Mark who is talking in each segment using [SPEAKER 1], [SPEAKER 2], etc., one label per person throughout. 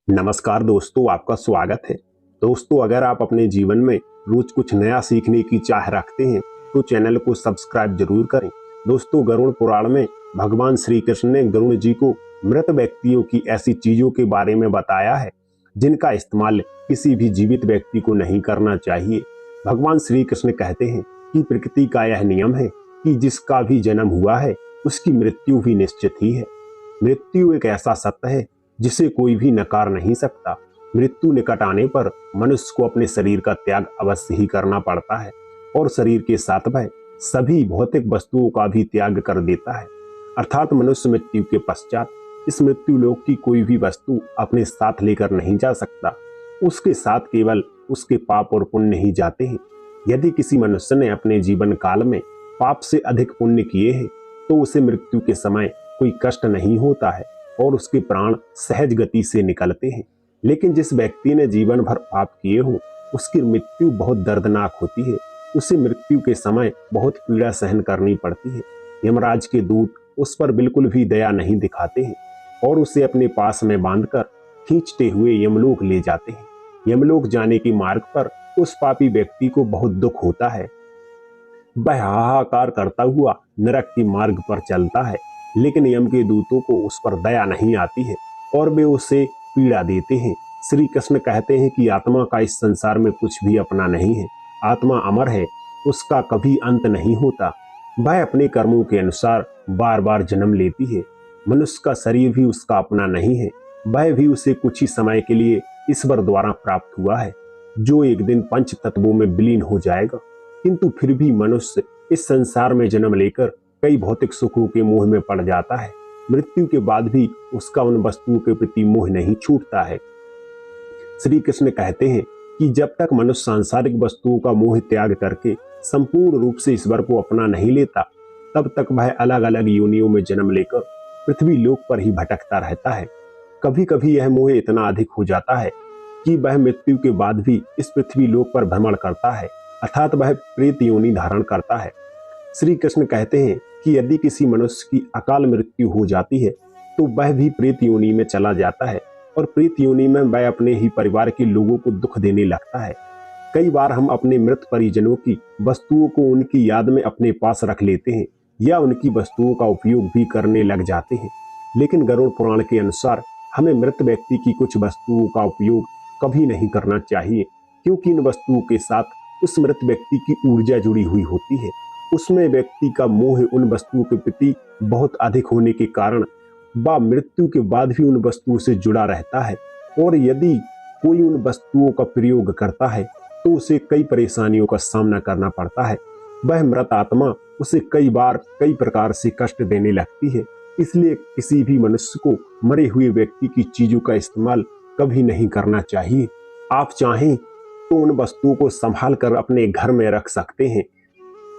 [SPEAKER 1] नमस्कार दोस्तों, आपका स्वागत है। दोस्तों, अगर आप अपने जीवन में रोज कुछ नया सीखने की चाह रखते हैं तो चैनल को सब्सक्राइब जरूर करें। दोस्तों, गरुड़ पुराण में भगवान श्री कृष्ण ने गरुड़ जी को मृत व्यक्तियों की ऐसी चीजों के बारे में बताया है जिनका इस्तेमाल किसी भी जीवित व्यक्ति को नहीं करना चाहिए। भगवान श्री कृष्ण कहते हैं कि प्रकृति का यह नियम है कि जिसका भी जन्म हुआ है उसकी मृत्यु भी निश्चित ही है। मृत्यु एक ऐसा सत्य है जिसे कोई भी नकार नहीं सकता। मृत्यु निकट आने पर मनुष्य को अपने शरीर का त्याग अवश्य ही करना पड़ता है और शरीर के साथ वह सभी भौतिक वस्तुओं का भी त्याग कर देता है। अर्थात मनुष्य मृत्यु के पश्चात इस मृत्यु लोक की कोई भी वस्तु अपने साथ लेकर नहीं जा सकता। उसके साथ केवल उसके पाप और पुण्य ही जाते हैं। यदि किसी मनुष्य ने अपने जीवन काल में पाप से अधिक पुण्य किए हैं तो उसे मृत्यु के समय कोई कष्ट नहीं होता है और उसके प्राण सहज गति से निकलते हैं। लेकिन जिस व्यक्ति ने जीवन भर पाप किए हो उसकी मृत्यु बहुत दर्दनाक होती है। उसे मृत्यु के समय बहुत पीड़ा सहन करनी पड़ती है। यमराज के दूत उस पर बिल्कुल भी दया नहीं दिखाते हैं और उसे अपने पास में बांधकर खींचते हुए यमलोक ले जाते हैं। यमलोक जाने के मार्ग पर उस पापी व्यक्ति को बहुत दुख होता है। वह हाहाकार करता हुआ नरक के मार्ग पर चलता है, लेकिन यम के दूतों को उस पर दया नहीं आती है और वे उसे पीड़ा देते हैं। श्री कृष्ण कहते हैं कि आत्मा का इस संसार में कुछ भी अपना नहीं है। आत्मा अमर है, उसका कभी अंत नहीं होता। वह अपने कर्मों के अनुसार बार बार जन्म लेती है। मनुष्य का शरीर भी उसका अपना नहीं है, वह भी उसे कुछ ही समय के लिए ईश्वर द्वारा प्राप्त हुआ है, जो एक दिन पंच तत्वों में विलीन हो जाएगा। किंतु फिर भी मनुष्य इस संसार में जन्म लेकर कई भौतिक सुखों के मोह में पड़ जाता है। मृत्यु के बाद भी उसका उन वस्तुओं के प्रति मोह नहीं छूटता है। श्री कृष्ण कहते हैं कि जब तक मनुष्य सांसारिक वस्तुओं का मोह त्याग करके संपूर्ण रूप से ईश्वर को अपना नहीं लेता, तब तक वह अलग अलग योनियों में जन्म लेकर पृथ्वी लोक पर ही भटकता रहता है। कभी कभी यह मोह इतना अधिक हो जाता है कि वह मृत्यु के बाद भी इस पृथ्वी लोक पर भ्रमण करता है, अर्थात वह प्रेत योनि धारण करता है। श्री कृष्ण कहते हैं कि यदि किसी मनुष्य की अकाल मृत्यु हो जाती है तो वह भी प्रेत योनि में चला जाता है और प्रेत योनि में वह अपने ही परिवार के लोगों को दुख देने लगता है। कई बार हम अपने मृत परिजनों की वस्तुओं को उनकी याद में अपने पास रख लेते हैं या उनकी वस्तुओं का उपयोग भी करने लग जाते हैं। लेकिन गरुड़ पुराण के अनुसार हमें मृत व्यक्ति की कुछ वस्तुओं का उपयोग कभी नहीं करना चाहिए, क्योंकि इन वस्तुओं के साथ उस मृत व्यक्ति की ऊर्जा जुड़ी हुई होती है। उसमें व्यक्ति का मोह उन वस्तुओं के प्रति बहुत अधिक होने के कारण वह मृत्यु के बाद भी उन वस्तुओं से जुड़ा रहता है और यदि कोई उन वस्तुओं का प्रयोग करता है तो उसे कई परेशानियों का सामना करना पड़ता है। वह मृत आत्मा उसे कई बार कई प्रकार से कष्ट देने लगती है। इसलिए किसी भी मनुष्य को मरे हुए व्यक्ति की चीजों का इस्तेमाल कभी नहीं करना चाहिए। आप चाहें तो उन वस्तुओं को संभाल कर अपने घर में रख सकते हैं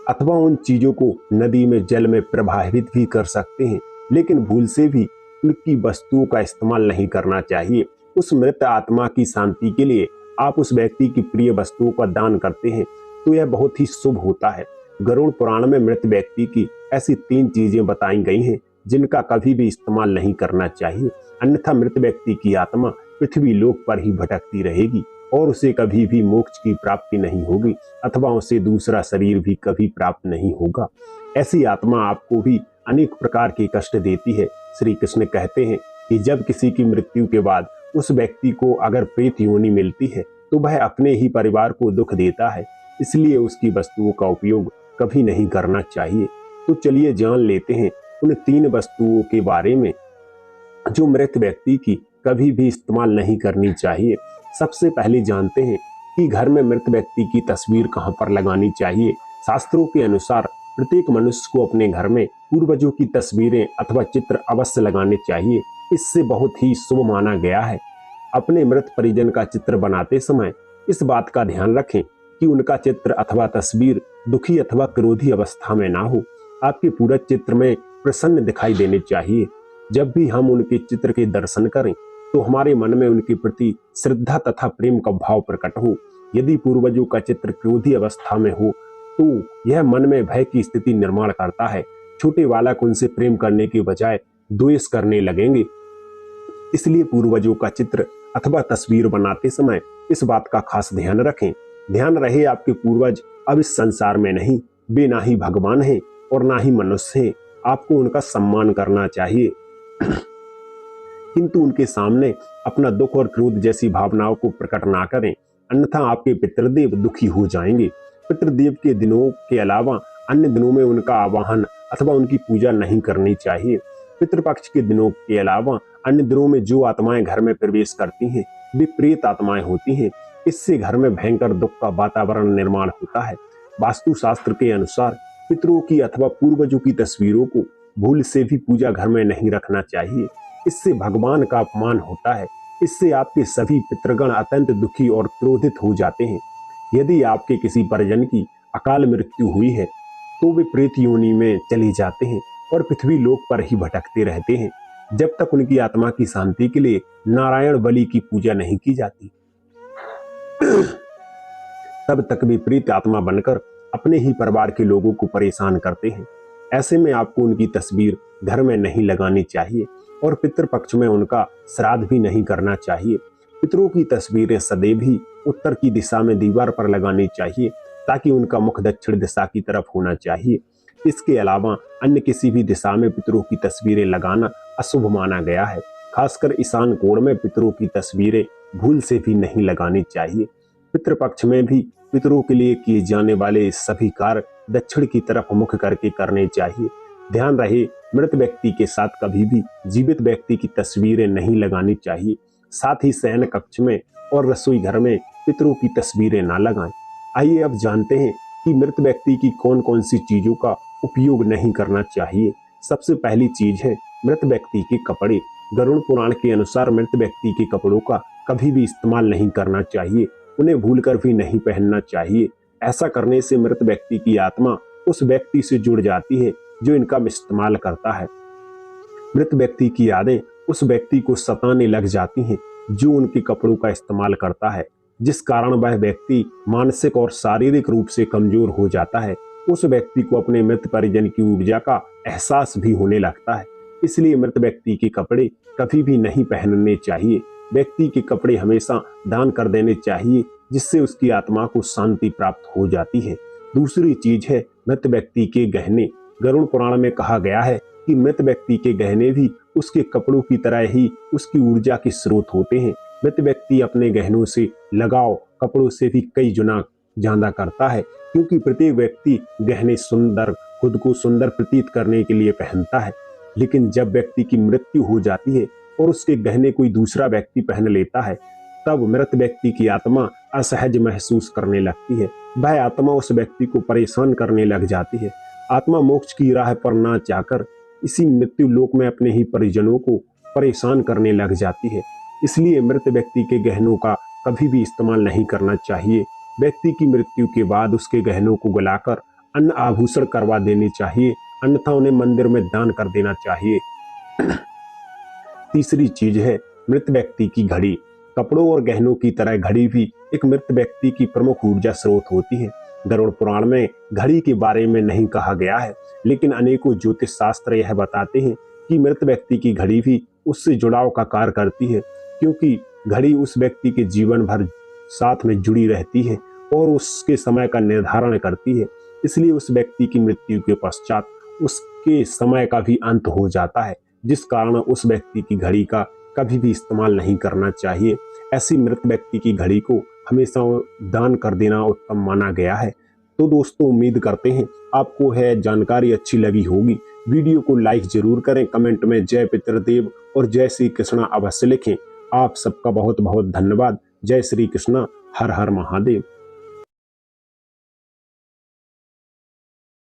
[SPEAKER 1] अथवा उन चीजों को नदी में जल में प्रवाहित भी कर सकते हैं, लेकिन भूल से भी उनकी वस्तुओं का इस्तेमाल नहीं करना चाहिए। उस मृत आत्मा की शांति के लिए आप उस व्यक्ति की प्रिय वस्तुओं का दान करते हैं तो यह बहुत ही शुभ होता है। गरुड़ पुराण में मृत व्यक्ति की ऐसी 3 चीजें बताई गई हैं जिनका कभी भी इस्तेमाल नहीं करना चाहिए, अन्यथा मृत व्यक्ति की आत्मा पृथ्वी लोक पर ही भटकती रहेगी और उसे कभी भी मोक्ष की प्राप्ति नहीं होगी अथवा उसे दूसरा शरीर भी कभी प्राप्त नहीं होगा। ऐसी आत्मा आपको भी अनेक प्रकार के कष्ट देती है। श्री कृष्ण कहते हैं कि जब किसी की मृत्यु के बाद उस व्यक्ति को अगर प्रेत योनि मिलती है तो वह अपने ही परिवार को दुख देता है, इसलिए उसकी वस्तुओं का उपयोग कभी नहीं करना चाहिए। तो चलिए जान लेते हैं उन 3 वस्तुओं के बारे में जो मृत व्यक्ति की कभी भी इस्तेमाल नहीं करनी चाहिए। सबसे पहले जानते हैं कि घर में मृत व्यक्ति की तस्वीर कहां पर लगानी चाहिए। शास्त्रों के अनुसार प्रत्येक मनुष्य को अपने घर में पूर्वजों की तस्वीरें अथवा चित्र अवश्य लगाने चाहिए। इससे बहुत ही शुभ माना गया है। अपने मृत परिजन का चित्र बनाते समय इस बात का ध्यान रखें कि उनका चित्र अथवा तस्वीर दुखी अथवा क्रोधी अवस्था में ना हो। आपके पूरे चित्र में प्रसन्न दिखाई देने चाहिए। जब भी हम उनके चित्र के दर्शन करें तो हमारे मन में उनके प्रति श्रद्धा तथा प्रेम का भाव प्रकट हो। यदि पूर्वजों का चित्र क्रोधी अवस्था में हो तो यह मन में भय की स्थिति निर्माण करता है। छोटे बालक उनसे प्रेम करने के बजाय द्वेष करने लगेंगे। इसलिए पूर्वजों का चित्र अथवा तस्वीर बनाते समय इस बात का खास ध्यान रखें। ध्यान रहे आपके पूर्वज अब इस संसार में नहीं, वे ना ही भगवान हैं और ना ही मनुष्य हैं। आपको उनका सम्मान करना चाहिए किंतु उनके सामने अपना दुख और क्रोध जैसी भावनाओं को प्रकट ना करें, अन्यथा आपके पितृदेव दुखी हो जाएंगे। पितृदेव के दिनों के अलावा अन्य दिनों में उनका आवाहन अथवा उनकी पूजा नहीं करनी चाहिए। पितृपक्ष के दिनों के अलावा अन्य दिनों में जो आत्माएं घर में प्रवेश करती हैं वे प्रेत आत्माएं होती हैं। इससे घर में भयंकर दुख का वातावरण निर्माण होता है। वास्तु शास्त्र के अनुसार पितरों की अथवा पूर्वजों की तस्वीरों को भूल से भी पूजा घर में नहीं रखना चाहिए। इससे भगवान का अपमान होता है। इससे आपके सभी पितृगण अत्यंत दुखी और क्रोधित हो जाते हैं। यदि आपके किसी परिजन की अकाल मृत्यु हुई है तो वे प्रेत योनि में चले जाते हैं और पृथ्वी लोक पर ही भटकते रहते हैं जब तक उनकी आत्मा की शांति के लिए नारायण बलि की पूजा नहीं की जाती। तब तक वे प्रेत आत्मा बनकर अपने ही परिवार के लोगों को परेशान करते हैं। ऐसे में आपको उनकी तस्वीर घर में नहीं लगानी चाहिए और पितृपक्ष में उनका श्राद्ध भी नहीं करना चाहिए। पितरों की तस्वीरें सदैव ही उत्तर की दिशा में दीवार पर लगानी चाहिए ताकि उनका मुख दक्षिण दिशा की तरफ होना चाहिए। इसके अलावा अन्य किसी भी दिशा में पितरों की तस्वीरें लगाना अशुभ माना गया है। खासकर ईशान कोण में पितरों की तस्वीरें भूल से भी नहीं लगानी चाहिए। पितृपक्ष में भी पितरों के लिए किए जाने वाले सभी कार्य दक्षिण की तरफ मुख करके करने चाहिए। ध्यान रहे, मृत व्यक्ति के साथ कभी भी जीवित व्यक्ति की तस्वीरें नहीं लगानी चाहिए। साथ ही शयन कक्ष में और रसोई घर में पितरों की तस्वीरें ना लगाएं। आइए अब जानते हैं कि मृत व्यक्ति की कौन कौन सी चीजों का उपयोग नहीं करना चाहिए। सबसे पहली चीज है मृत व्यक्ति के कपड़े। गरुड़ पुराण के अनुसार मृत व्यक्ति के कपड़ों का कभी भी इस्तेमाल नहीं करना चाहिए, उन्हें भूलकर भी नहीं पहनना चाहिए। ऐसा करने से मृत व्यक्ति की आत्मा उस व्यक्ति से जुड़ जाती है जो इनका इस्तेमाल करता है। मृत व्यक्ति की यादें उस व्यक्ति को सताने लग जाती हैं जो उनके कपड़ों का इस्तेमाल करता है, जिस कारण वह व्यक्ति मानसिक और शारीरिक रूप से कमजोर हो जाता है। उस व्यक्ति को अपने मृत परिजन की ऊर्जा का एहसास भी होने लगता है। इसलिए मृत व्यक्ति के कपड़े कभी भी नहीं पहनने चाहिए। व्यक्ति के कपड़े हमेशा दान कर देने चाहिए, जिससे उसकी आत्मा को शांति प्राप्त हो जाती है। दूसरी चीज है मृत व्यक्ति के गहने। गरुड़ पुराण में कहा गया है कि मृत व्यक्ति के गहने भी उसके कपड़ों की तरह ही उसकी ऊर्जा के स्रोत होते हैं। मृत व्यक्ति अपने गहनों से लगाव कपड़ों से भी कई गुना ज्यादा करता है, क्योंकि प्रत्येक व्यक्ति गहने सुंदर, खुद को सुंदर प्रतीत करने के लिए पहनता है। लेकिन जब व्यक्ति की मृत्यु हो जाती है और उसके गहने कोई दूसरा व्यक्ति पहन लेता है, तब मृत व्यक्ति की आत्मा असहज महसूस करने लगती है। वह आत्मा उस व्यक्ति को परेशान करने लग जाती है। आत्मा मोक्ष की राह पर ना जाकर इसी मृत्यु लोक में अपने ही परिजनों को परेशान करने लग जाती है। इसलिए मृत व्यक्ति के गहनों का कभी भी इस्तेमाल नहीं करना चाहिए। व्यक्ति की मृत्यु के बाद उसके गहनों को गलाकर अन्य आभूषण करवा देने चाहिए, अन्यथा उन्हें मंदिर में दान कर देना चाहिए। तीसरी चीज है मृत व्यक्ति की घड़ी। कपड़ों और गहनों की तरह घड़ी भी एक मृत व्यक्ति की प्रमुख ऊर्जा स्रोत होती है। गरुड़ पुराण में घड़ी के बारे में नहीं कहा गया है, लेकिन अनेकों ज्योतिष शास्त्र यह बताते हैं कि मृत व्यक्ति की घड़ी भी उससे जुड़ाव का कार्य करती है, क्योंकि घड़ी उस व्यक्ति के जीवन भर साथ में जुड़ी रहती है और उसके समय का निर्धारण करती है। इसलिए उस व्यक्ति की मृत्यु के पश्चात उसके समय का भी अंत हो जाता है, जिस कारण उस व्यक्ति की घड़ी का कभी भी इस्तेमाल नहीं करना चाहिए। ऐसी मृत व्यक्ति की घड़ी को हमेशा दान कर देना उत्तम माना गया है। तो दोस्तों, उम्मीद करते हैं आपको यह जानकारी अच्छी लगी होगी। वीडियो को लाइक जरूर करें, कमेंट में जय पितृदेव और जय श्री कृष्णा अवश्य लिखें। आप सबका बहुत बहुत धन्यवाद। जय श्री कृष्णा, हर हर महादेव।